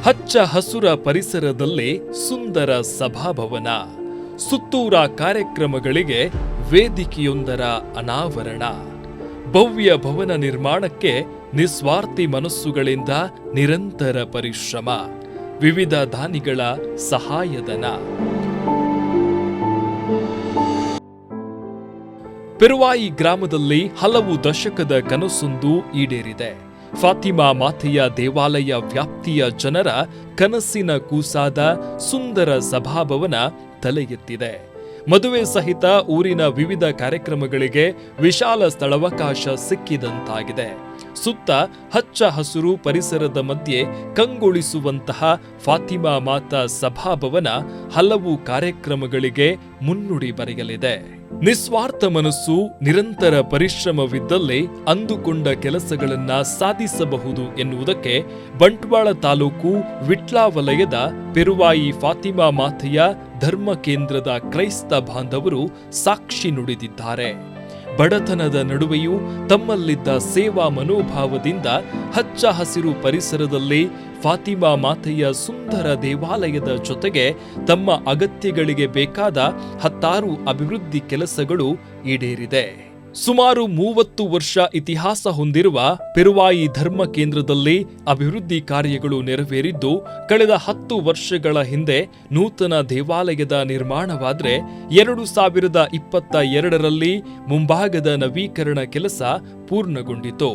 ಹಚ್ಚ ಹಸುರ ಪರಿಸರದಲ್ಲೇ ಸುಂದರ ಸಭಾಭವನ, ಸುತ್ತೂರ ಕಾರ್ಯಕ್ರಮಗಳಿಗೆ ವೇದಿಕೆಯೊಂದರ ಅನಾವರಣ. ಭವ್ಯ ಭವನ ನಿರ್ಮಾಣಕ್ಕೆ ನಿಸ್ವಾರ್ಥಿ ಮನಸ್ಸುಗಳಿಂದ ನಿರಂತರ ಪರಿಶ್ರಮ, ವಿವಿಧ ದಾನಿಗಳ ಸಹಾಯಧನ. ಪೆರುವಾಯಿ ಗ್ರಾಮದಲ್ಲಿ ಹಲವು ದಶಕದ ಕನಸೊಂದು ಈಡೇರಿದೆ. ಫಾತಿಮಾ ಮಾತೆಯ ದೇವಾಲಯ ವ್ಯಾಪ್ತಿಯ ಜನರ ಕನಸಿನ ಕೂಸಾದ ಸುಂದರ ಸಭಾಭವನ ತಲೆ ಎತ್ತಿದೆ. ಮದುವೆ ಸಹಿತ ಊರಿನ ವಿವಿಧ ಕಾರ್ಯಕ್ರಮಗಳಿಗೆ ವಿಶಾಲ ಸ್ಥಳಾವಕಾಶ ಸಿಕ್ಕಿದಂತಾಗಿದೆ. ಸುತ್ತ ಹಚ್ಚ ಹಸುರು ಪರಿಸರದ ಮಧ್ಯೆ ಕಂಗೊಳಿಸುವಂತಹ ಫಾತಿಮಾ ಮಾತಾ ಸಭಾಭವನ ಹಲವು ಕಾರ್ಯಕ್ರಮಗಳಿಗೆ ಮುನ್ನುಡಿ ಬರೆಯಲಿದೆ. ನಿಸ್ವಾರ್ಥ ಮನಸ್ಸು, ನಿರಂತರ ಪರಿಶ್ರಮವಿದ್ದಲ್ಲೇ ಅಂದುಕೊಂಡ ಕೆಲಸಗಳನ್ನ ಸಾಧಿಸಬಹುದು ಎನ್ನುವುದಕ್ಕೆ ಬಂಟ್ವಾಳ ತಾಲೂಕು ವಿಟ್ಲ ವಲಯದ ಪೆರುವಾಯಿ ಫಾತಿಮಾ ಮಾತೆಯ ಧರ್ಮ ಕೇಂದ್ರದ ಕ್ರೈಸ್ತ ಬಾಂಧವರು ಸಾಕ್ಷಿ ನುಡಿದಿದ್ದಾರೆ. ಬಡತನದ ನಡುವೆಯೂ ತಮ್ಮಲ್ಲಿದ್ದ ಸೇವಾ ಮನೋಭಾವದಿಂದ ಹಚ್ಚ ಹಸಿರು ಪರಿಸರದಲ್ಲಿ ಫಾತಿಮಾ ಮಾತೆಯ ಸುಂದರ ದೇವಾಲಯದ ಜೊತೆಗೆ ತಮ್ಮ ಅಗತ್ಯಗಳಿಗೆ ಬೇಕಾದ ಹತ್ತಾರು ಅಭಿವೃದ್ಧಿ ಕೆಲಸಗಳು ಈಡೇರಿದೆ. ಸುಮಾರು 30 ವರ್ಷ ಇತಿಹಾಸ ಹೊಂದಿರುವ ಪೆರುವಾಯಿ ಧರ್ಮ ಕೇಂದ್ರದಲ್ಲಿ ಅಭಿವೃದ್ಧಿ ಕಾರ್ಯಗಳು ನೆರವೇರಿದ್ದು, ಕಳೆದ 10 ವರ್ಷಗಳ ಹಿಂದೆ ನೂತನ ದೇವಾಲಯದ ನಿರ್ಮಾಣವಾದರೆ 2022ರಲ್ಲಿ ಮುಂಭಾಗದ ನವೀಕರಣ ಕೆಲಸ ಪೂರ್ಣಗೊಂಡಿತು.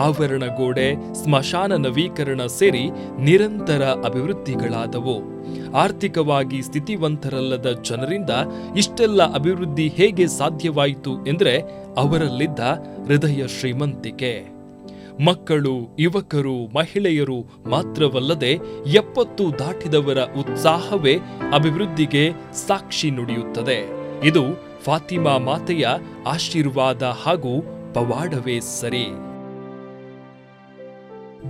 ಆವರಣ ಗೋಡೆ, ಸ್ಮಶಾನ ನವೀಕರಣ ಸೇರಿ ನಿರಂತರ ಅಭಿವೃದ್ಧಿಗಳಾದವು. ಆರ್ಥಿಕವಾಗಿ ಸ್ಥಿತಿವಂತರಲ್ಲದ ಜನರಿಂದ ಇಷ್ಟೆಲ್ಲ ಅಭಿವೃದ್ಧಿ ಹೇಗೆ ಸಾಧ್ಯವಾಯಿತು ಎಂದರೆ ಅವರಲ್ಲಿದ್ದ ಹೃದಯ ಶ್ರೀಮಂತಿಕೆ. ಮಕ್ಕಳು, ಯುವಕರು, ಮಹಿಳೆಯರು ಮಾತ್ರವಲ್ಲದೆ 70 ದಾಟಿದವರ ಉತ್ಸಾಹವೇ ಅಭಿವೃದ್ಧಿಗೆ ಸಾಕ್ಷಿ ನುಡಿಯುತ್ತದೆ. ಇದು ಫಾತಿಮಾ ಮಾತೆಯ ಆಶೀರ್ವಾದ ಹಾಗೂ ಪವಾಡವೇ ಸರಿ.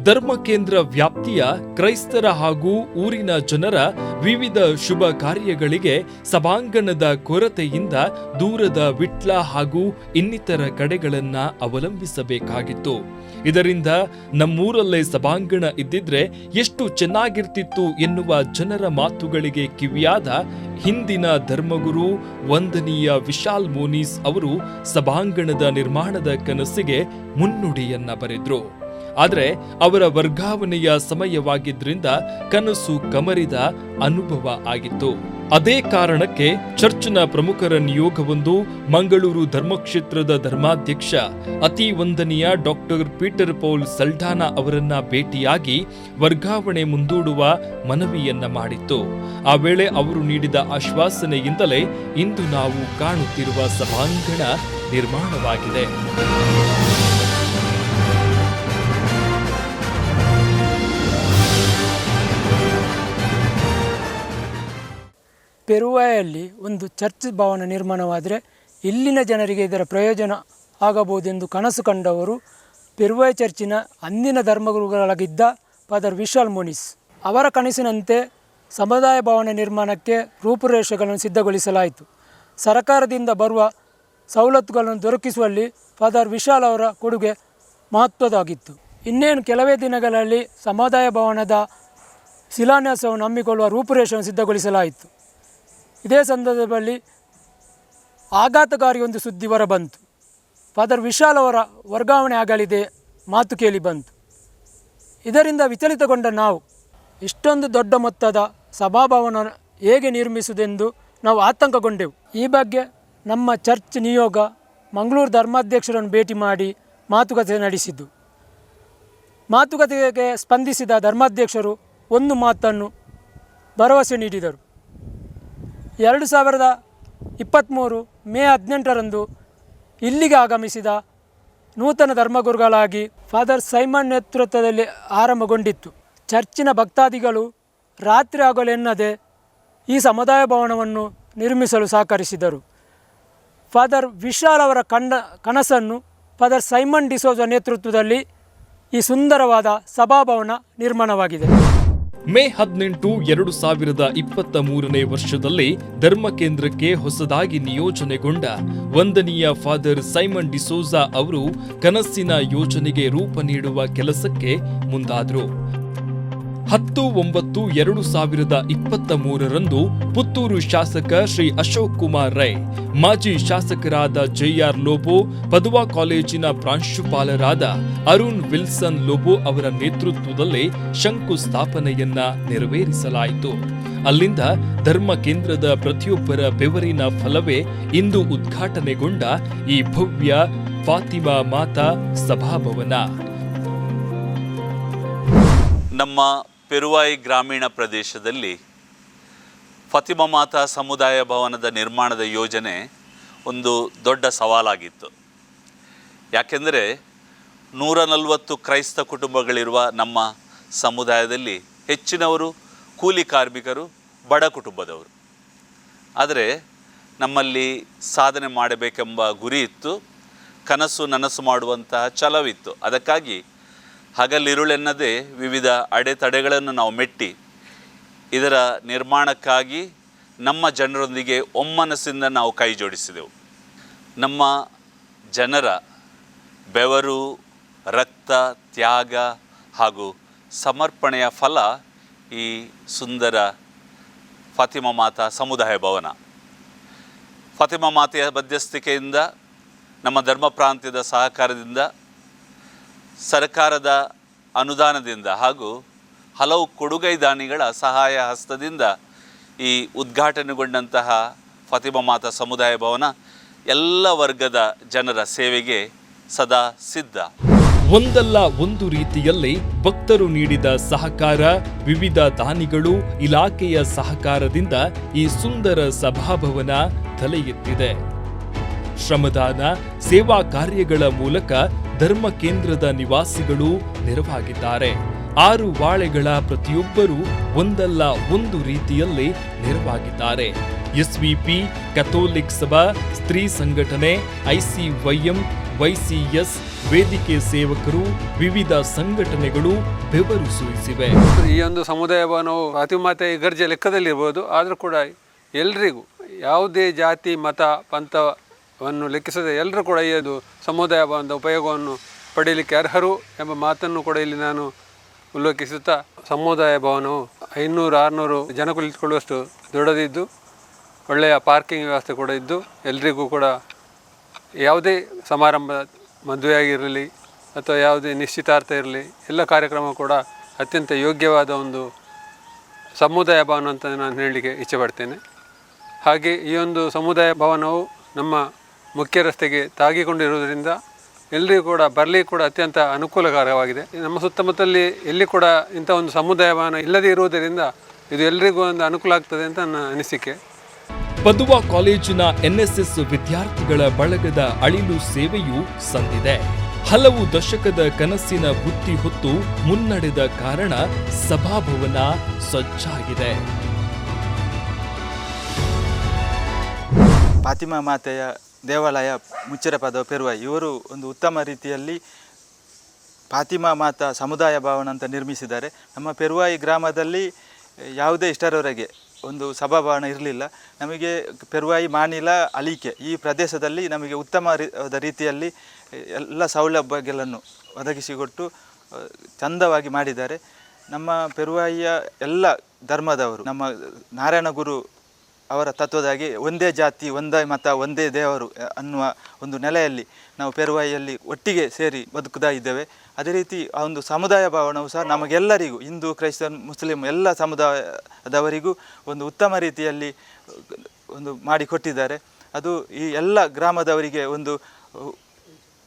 ಧರ್ಮಕೇಂದ್ರ ವ್ಯಾಪ್ತಿಯ ಕ್ರೈಸ್ತರ ಹಾಗೂ ಊರಿನ ಜನರ ವಿವಿಧ ಶುಭ ಕಾರ್ಯಗಳಿಗೆ ಸಭಾಂಗಣದ ಕೊರತೆಯಿಂದ ದೂರದ ವಿಟ್ಲ ಹಾಗೂ ಇನ್ನಿತರ ಕಡೆಗಳನ್ನ ಅವಲಂಬಿಸಬೇಕಾಗಿತ್ತು. ಇದರಿಂದ ನಮ್ಮೂರಲ್ಲೇ ಸಭಾಂಗಣ ಇದ್ದಿದ್ರೆ ಎಷ್ಟು ಚೆನ್ನಾಗಿರ್ತಿತ್ತು ಎನ್ನುವ ಜನರ ಮಾತುಗಳಿಗೆ ಕಿವಿಯಾದ ಹಿಂದಿನ ಧರ್ಮಗುರು ವಂದನೀಯ ವಿಶಾಲ್ ಮೋನಿಸ್ ಅವರು ಸಭಾಂಗಣದ ನಿರ್ಮಾಣದ ಕನಸಿಗೆ ಮುನ್ನುಡಿಯನ್ನ ಬರೆದ್ರು. ಆದರೆ ಅವರ ವರ್ಗಾವಣೆಯ ಸಮಯವಾಗಿದ್ದರಿಂದ ಕನಸು ಕಮರಿದ ಅನುಭವ ಆಗಿತ್ತು. ಅದೇ ಕಾರಣಕ್ಕೆ ಚರ್ಚ್ನ ಪ್ರಮುಖರ ನಿಯೋಗವೊಂದು ಮಂಗಳೂರು ಧರ್ಮಕ್ಷೇತ್ರದ ಧರ್ಮಾಧ್ಯಕ್ಷ ಅತಿ ವಂದನೀಯ ಡಾಕ್ಟರ್ ಪೀಟರ್ ಪೌಲ್ ಸಲ್ಡಾನಾ ಅವರನ್ನ ಭೇಟಿಯಾಗಿ ವರ್ಗಾವಣೆ ಮುಂದೂಡುವ ಮನವಿಯನ್ನ ಮಾಡಿತ್ತು. ಆ ವೇಳೆ ಅವರು ನೀಡಿದ ಆಶ್ವಾಸನೆಯಿಂದಲೇ ಇಂದು ನಾವು ಕಾಣುತ್ತಿರುವ ಸಭಾಂಗಣ ನಿರ್ಮಾಣವಾಗಿದೆ. ಪೆರುವಾಯಲ್ಲಿ ಒಂದು ಚರ್ಚ್ ಭವನ ನಿರ್ಮಾಣವಾದರೆ ಇಲ್ಲಿನ ಜನರಿಗೆ ಇದರ ಪ್ರಯೋಜನ ಆಗಬಹುದೆಂದು ಕನಸು ಕಂಡವರು ಪೆರುವಾಯಿ ಚರ್ಚಿನ ಅಂದಿನ ಧರ್ಮಗುರುಗಳಾಗಿದ್ದ ಫಾದರ್ ವಿಶಾಲ್ ಮೋನಿಸ್. ಅವರ ಕನಸಿನಂತೆ ಸಮುದಾಯ ಭವನ ನಿರ್ಮಾಣಕ್ಕೆ ರೂಪುರೇಷೆಗಳನ್ನು ಸಿದ್ಧಗೊಳಿಸಲಾಯಿತು. ಸರ್ಕಾರದಿಂದ ಬರುವ ಸವಲತ್ತುಗಳನ್ನು ದೊರಕಿಸುವಲ್ಲಿ ಫಾದರ್ ವಿಶಾಲ್ ಅವರ ಕೊಡುಗೆ ಮಹತ್ವದಾಗಿತ್ತು. ಇನ್ನೇನು ಕೆಲವೇ ದಿನಗಳಲ್ಲಿ ಸಮುದಾಯ ಭವನದ ಶಿಲಾನ್ಯಾಸವನ್ನು ಹಮ್ಮಿಕೊಳ್ಳುವ ರೂಪುರೇಷೆಯನ್ನು ಸಿದ್ಧಗೊಳಿಸಲಾಯಿತು. ಇದೇ ಸಂದರ್ಭದಲ್ಲಿ ಆಘಾತಕಾರಿ ಒಂದು ಸುದ್ದಿ ಹೊರಬಂತು. ಫಾದರ್ ವಿಶಾಲ್ ಅವರ ವರ್ಗಾವಣೆ ಆಗಲಿದೆ ಮಾತು ಕೇಳಿ ಬಂತು. ಇದರಿಂದ ವಿಚಲಿತಗೊಂಡ ನಾವು ಇಷ್ಟೊಂದು ದೊಡ್ಡ ಮೊತ್ತದ ಸಭಾಭವನ ಹೇಗೆ ನಿರ್ಮಿಸುವುದೆಂದು ನಾವು ಆತಂಕಗೊಂಡೆವು. ಈ ಬಗ್ಗೆ ನಮ್ಮ ಚರ್ಚ್ ನಿಯೋಗ ಮಂಗಳೂರು ಧರ್ಮಾಧ್ಯಕ್ಷರನ್ನು ಭೇಟಿ ಮಾಡಿ ಮಾತುಕತೆ ನಡೆಸಿದ್ದು. ಮಾತುಕತೆಗೆ ಸ್ಪಂದಿಸಿದ ಧರ್ಮಾಧ್ಯಕ್ಷರು ಒಂದು ಮಾತನ್ನು ಭರವಸೆ ನೀಡಿದರು. 2023 ಮೇ 18ರಂದು ಇಲ್ಲಿಗೆ ಆಗಮಿಸಿದ ನೂತನ ಧರ್ಮಗುರುಗಳಾಗಿ ಫಾದರ್ ಸೈಮನ್ ನೇತೃತ್ವದಲ್ಲಿ ಆರಂಭಗೊಂಡಿತ್ತು. ಚರ್ಚಿನ ಭಕ್ತಾದಿಗಳು ರಾತ್ರಿ ಆಗಲೆನ್ನದೆ ಈ ಸಮುದಾಯ ಭವನವನ್ನು ನಿರ್ಮಿಸಲು ಸಹಕರಿಸಿದರು. ಫಾದರ್ ವಿಶಾಲ್ ಅವರ ಕನಸನ್ನು ಫಾದರ್ ಸೈಮನ್ ಡಿಸೋಜ ನೇತೃತ್ವದಲ್ಲಿ ಈ ಸುಂದರವಾದ ಸಭಾಭವನ ನಿರ್ಮಾಣವಾಗಿದೆ. ಮೇ 18, 2023ನೇ ವರ್ಷದಲ್ಲಿ ಧರ್ಮ ಕೇಂದ್ರಕ್ಕೆ ಹೊಸದಾಗಿ ನಿಯೋಜನೆಗೊಂಡ ವಂದನೀಯ ಫಾದರ್ ಸೈಮನ್ ಡಿಸೋಜಾ ಅವರು ಕನಸಿನ ಯೋಜನೆಗೆ ರೂಪ ನೀಡುವ ಕೆಲಸಕ್ಕೆ ಮುಂದಾದರು. 10/9/2023 ಪುತ್ತೂರು ಶಾಸಕ ಶ್ರೀ ಅಶೋಕ್ ಕುಮಾರ್ ರೈ, ಮಾಜಿ ಶಾಸಕರಾದ JR ಲೋಬೋ, ಪದುವಾ ಕಾಲೇಜಿನ ಪ್ರಾಂಶುಪಾಲರಾದ ಅರುಣ್ ವಿಲ್ಸನ್ ಲೋಬೋ ಅವರ ನೇತೃತ್ವದಲ್ಲಿ ಶಂಕುಸ್ಥಾಪನೆಯನ್ನ ನೆರವೇರಿಸಲಾಯಿತು. ಅಲ್ಲಿಂದ ಧರ್ಮ ಕೇಂದ್ರದ ಪ್ರತಿಯೊಬ್ಬರ ಬೆವರಿನ ಫಲವೇ ಇಂದು ಉದ್ಘಾಟನೆಗೊಂಡ ಈ ಭವ್ಯ ಫಾತಿಮಾ ಮಾತಾ ಸಭಾಭವನ. ನಮ್ಮ ಪೆರುವಾಯಿ ಗ್ರಾಮೀಣ ಪ್ರದೇಶದಲ್ಲಿ ಫಾತಿಮಾ ಮಾತಾ ಸಮುದಾಯ ಭವನದ ನಿರ್ಮಾಣದ ಯೋಜನೆ ಒಂದು ದೊಡ್ಡ ಸವಾಲಾಗಿತ್ತು. ಯಾಕೆಂದರೆ 140 ಕ್ರೈಸ್ತ ಕುಟುಂಬಗಳಿರುವ ನಮ್ಮ ಸಮುದಾಯದಲ್ಲಿ ಹೆಚ್ಚಿನವರು ಕೂಲಿ ಕಾರ್ಮಿಕರು, ಬಡ ಕುಟುಂಬದವರು. ಆದರೆ ನಮ್ಮಲ್ಲಿ ಸಾಧನೆ ಮಾಡಬೇಕೆಂಬ ಗುರಿ ಇತ್ತು, ಕನಸು ನನಸು ಮಾಡುವಂತಹ ಛಲವಿತ್ತು. ಅದಕ್ಕಾಗಿ ಹಗಲಿರುಳೆನ್ನದೇ ವಿವಿಧ ಅಡೆತಡೆಗಳನ್ನು ನಾವು ಮೆಟ್ಟಿ ಇದರ ನಿರ್ಮಾಣಕ್ಕಾಗಿ ನಮ್ಮ ಜನರೊಂದಿಗೆ ಒಮ್ಮನಸ್ಸಿಂದ ನಾವು ಕೈ ಜೋಡಿಸಿದೆವು. ನಮ್ಮ ಜನರ ಬೆವರು, ರಕ್ತ, ತ್ಯಾಗ ಹಾಗೂ ಸಮರ್ಪಣೆಯ ಫಲ ಈ ಸುಂದರ ಫಾತಿಮಾ ಮಾತಾ ಸಮುದಾಯ ಭವನ. ಫಾತಿಮಾ ಮಾತೆಯ ಮಧ್ಯಸ್ಥಿಕೆಯಿಂದ, ನಮ್ಮ ಧರ್ಮ ಪ್ರಾಂತ್ಯದ ಸಹಕಾರದಿಂದ, ಸರ್ಕಾರದ ಅನುದಾನದಿಂದ ಹಾಗೂ ಹಲವು ಕೊಡುಗೈ ದಾನಿಗಳ ಸಹಾಯ ಹಸ್ತದಿಂದ ಈ ಉದ್ಘಾಟನೆಗೊಂಡಂತಹ ಫಾತಿಮಾ ಮಾತಾ ಸಮುದಾಯ ಭವನ ಎಲ್ಲ ವರ್ಗದ ಜನರ ಸೇವೆಗೆ ಸದಾ ಸಿದ್ಧ. ಒಂದಲ್ಲ ಒಂದು ರೀತಿಯಲ್ಲಿ ಭಕ್ತರು ನೀಡಿದ ಸಹಕಾರ, ವಿವಿಧ ದಾನಿಗಳು, ಇಲಾಖೆಯ ಸಹಕಾರದಿಂದ ಈ ಸುಂದರ ಸಭಾಭವನ ತಲೆ ಎತ್ತಿದೆ. ಶ್ರಮದಾನ, ಸೇವಾ ಕಾರ್ಯಗಳ ಮೂಲಕ ಧರ್ಮ ಕೇಂದ್ರದ ನಿವಾಸಿಗಳು ನೆರವಾಗಿದ್ದಾರೆ. 6 ವಾಳೆಗಳ ಪ್ರತಿಯೊಬ್ಬರೂ ಒಂದಲ್ಲ ಒಂದು ರೀತಿಯಲ್ಲಿ ನೆರವಾಗಿದ್ದಾರೆ. SVP, ಕಥೋಲಿಕ್ ಸಭಾ, ಸ್ತ್ರೀ ಸಂಘಟನೆ, ICYM, YCS, ವೇದಿಕೆ ಸೇವಕರು, ವಿವಿಧ ಸಂಘಟನೆಗಳು ಬೆವರು ಸುರಿಸಿವೆ. ಈ ಒಂದು ಸಮುದಾಯ ಭವನವು ಫಾತಿಮಾ ಮಾತೆ ಇಗರ್ಜೆ ಲೆಕ್ಕದಲ್ಲಿರ್ಬೋದು, ಆದರೂ ಕೂಡ ಎಲ್ರಿಗೂ ಯಾವುದೇ ಜಾತಿ, ಮತ, ಪಂಥವನ್ನು ಲೆಕ್ಕಿಸದೆ ಎಲ್ಲರೂ ಕೂಡ ಈ ಒಂದು ಸಮುದಾಯ ಭವನದ ಉಪಯೋಗವನ್ನು ಪಡೆಯಲಿಕ್ಕೆ ಅರ್ಹರು ಎಂಬ ಮಾತನ್ನು ಕೂಡ ಇಲ್ಲಿ ನಾನು ಉಲ್ಲೇಖಿಸುತ್ತಾ, ಸಮುದಾಯ ಭವನವು 500-600 ಜನ ಕುಳಿತುಕೊಳ್ಳುವಷ್ಟು ದೊಡ್ಡದಿದ್ದು, ಒಳ್ಳೆಯ ಪಾರ್ಕಿಂಗ್ ವ್ಯವಸ್ಥೆ ಕೂಡ ಇದ್ದು, ಎಲ್ರಿಗೂ ಕೂಡ ಯಾವುದೇ ಸಮಾರಂಭ, ಮದುವೆಯಾಗಿರಲಿ ಅಥವಾ ಯಾವುದೇ ನಿಶ್ಚಿತಾರ್ಥ ಇರಲಿ, ಎಲ್ಲ ಕಾರ್ಯಕ್ರಮ ಕೂಡ ಅತ್ಯಂತ ಯೋಗ್ಯವಾದ ಒಂದು ಸಮುದಾಯ ಭವನ ಅಂತ ನಾನು ಹೇಳಲಿಕ್ಕೆ ಇಚ್ಛೆಪಡ್ತೇನೆ. ಹಾಗೆ ಈ ಒಂದು ಸಮುದಾಯ ಭವನವು ನಮ್ಮ ಮುಖ್ಯ ರಸ್ತೆಗೆ ತಾಗಿಕೊಂಡಿರುವುದರಿಂದ ಎಲ್ಲರಿಗೂ ಕೂಡ ಬರಲಿಕ್ಕೆ ಕೂಡ ಅತ್ಯಂತ ಅನುಕೂಲಕರವಾಗಿದೆ. ನಮ್ಮ ಸುತ್ತಮುತ್ತಲಿ ಎಲ್ಲಿ ಕೂಡ ಇಂಥ ಒಂದು ಸಮುದಾಯ ಭವನ ಇಲ್ಲದೇ ಇರುವುದರಿಂದ ಇದು ಎಲ್ಲರಿಗೂ ಒಂದು ಅನುಕೂಲ ಆಗ್ತದೆ ಅಂತ ನನ್ನ ಅನಿಸಿಕೆ. ಪದುವಾ ಕಾಲೇಜಿನ NSS ವಿದ್ಯಾರ್ಥಿಗಳ ಬಳಗದ ಅಳಿಲು ಸೇವೆಯೂ ಸಂದಿದೆ. ಹಲವು ದಶಕದ ಕನಸಿನ ಬುತ್ತಿ ಹೊತ್ತು ಮುನ್ನಡೆದ ಕಾರಣ ಸಭಾಭವನ ಸಜ್ಜಾಗಿದೆ. ಫಾತಿಮಾ ಮಾತೆಯ ದೇವಾಲಯ ಮುಚ್ಚಿರಪದ ಪೆರುವಾಯಿ ಇವರು ಒಂದು ಉತ್ತಮ ರೀತಿಯಲ್ಲಿ ಫಾತಿಮಾ ಮಾತಾ ಸಮುದಾಯ ಭವನ ಅಂತ ನಿರ್ಮಿಸಿದ್ದಾರೆ. ನಮ್ಮ ಪೆರುವಾಯಿ ಗ್ರಾಮದಲ್ಲಿ ಯಾವುದೇ ಇಷ್ಟರವರೆಗೆ ಒಂದು ಸಭಾಭವನ ಇರಲಿಲ್ಲ. ನಮಗೆ ಪೆರುವಾಯಿ, ಮಾನಿಲ, ಅಲಿಕೆ ಈ ಪ್ರದೇಶದಲ್ಲಿ ನಮಗೆ ಉತ್ತಮ ರೀತಿಯಲ್ಲಿ ಎಲ್ಲ ಸೌಲಭ್ಯಗಳನ್ನು ಒದಗಿಸಿಕೊಟ್ಟು ಚಂದವಾಗಿ ಮಾಡಿದ್ದಾರೆ. ನಮ್ಮ ಪೆರುವಾಯಿಯ ಎಲ್ಲ ಧರ್ಮದವರು, ನಮ್ಮ ನಾರಾಯಣ ಗುರು ಅವರ ತತ್ವದಾಗಿ ಒಂದೇ ಜಾತಿ, ಒಂದೇ ಮತ, ಒಂದೇ ದೇವರು ಅನ್ನುವ ಒಂದು ನೆಲೆಯಲ್ಲಿ ನಾವು ಪೆರುವಾಯಿಯಲ್ಲಿ ಒಟ್ಟಿಗೆ ಸೇರಿ ಬದುಕುತ್ತಾ ಇದ್ದೇವೆ. ಅದೇ ರೀತಿ ಆ ಒಂದು ಸಮುದಾಯ ಭವನವು ಸಹ ನಮಗೆಲ್ಲರಿಗೂ, ಹಿಂದೂ, ಕ್ರೈಸ್ತನ್, ಮುಸ್ಲಿಂ ಎಲ್ಲ ಸಮುದಾಯದವರಿಗೂ ಒಂದು ಉತ್ತಮ ರೀತಿಯಲ್ಲಿ ಒಂದು ಮಾಡಿಕೊಟ್ಟಿದ್ದಾರೆ. ಅದು ಈ ಎಲ್ಲ ಗ್ರಾಮದವರಿಗೆ ಒಂದು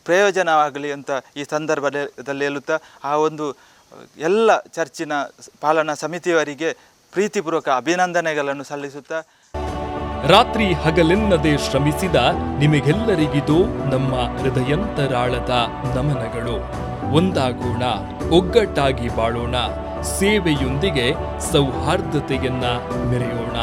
ಪ್ರಯೋಜನವಾಗಲಿ ಅಂತ ಈ ಸಂದರ್ಭದಲ್ಲಿ ಹೇಳುತ್ತಾ, ಆ ಒಂದು ಎಲ್ಲ ಚರ್ಚಿನ ಪಾಲನಾ ಸಮಿತಿಯವರಿಗೆ ಪ್ರೀತಿಪೂರ್ವಕ ಅಭಿನಂದನೆಗಳನ್ನು ಸಲ್ಲಿಸುತ್ತಾ, ರಾತ್ರಿ ಹಗಲೆನ್ನದೆ ಶ್ರಮಿಸಿದ ನಿಮಗೆಲ್ಲರಿಗಿದು ನಮ್ಮ ಹೃದಯಂತರಾಳದ ನಮನಗಳು. ಒಂದಾಗೋಣ, ಒಗ್ಗಟ್ಟಾಗಿ ಬಾಳೋಣ, ಸೇವೆಯೊಂದಿಗೆ ಸೌಹಾರ್ದತೆಯನ್ನ ಮೆರೆಯೋಣ.